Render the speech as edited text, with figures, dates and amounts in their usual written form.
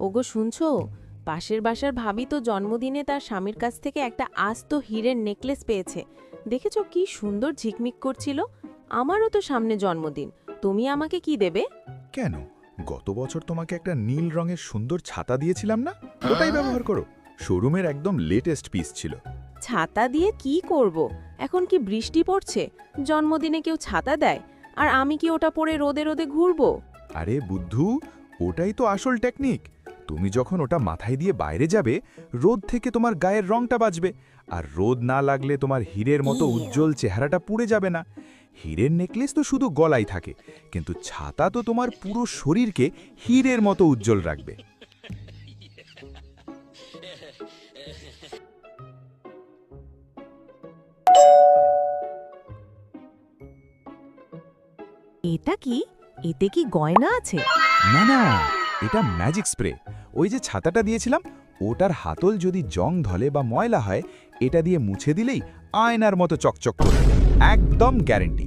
ওগো শুনছো, পাশের বাসার ভাবি তো জন্মদিনে তার স্বামীর কাছ থেকে একটা আস্ত হীরের নেকলেস পেয়েছে। দেখেছো কি সুন্দর ঝিকমিক করছিল। আমারও তো সামনে জন্মদিন, তুমি আমাকে কি দেবে? কেন, গত বছর তোমাকে একটা নীল রঙের সুন্দর ছাতা দিয়েছিলাম না? ওটাই ব্যবহার করো। শোরুমের একদম লেটেস্ট পিস ছিল। ছাতা দিয়ে কি করব? এখন কি বৃষ্টি পড়ছে? জন্মদিনে কেউ ছাতা দেয়? আর আমি কি ওটা পরে রোদে রোদে ঘুরবো? আরে বুদ্ধু, ওটাই তো আসল টেকনিক। তুমি যখন ওটা মাথায় দিয়ে বাইরে যাবে, রোদ থেকে তোমার গায়ের রংটা বাঁচবে, আর রোদ না লাগলে তোমার হীরের মতো উজ্জ্বল চেহারাটা পুড়ে যাবে না। হীরের নেকলেস তো শুধু গলায় থাকে, কিন্তু ছাতা তো তোমার পুরো শরীরকে হীরের মতো উজ্জ্বল রাখবে। এটা কি? এতে কি গয়না আছে? না না, এটা ম্যাজিক স্প্রে। ওই যে ছাতাটা দিয়েছিলাম, ওটার হাতল যদি জং ধলে বা ময়লা হয়, এটা দিয়ে মুছে দিলেই আয়নার মতো চকচক করবে। একদম গ্যারেন্টি।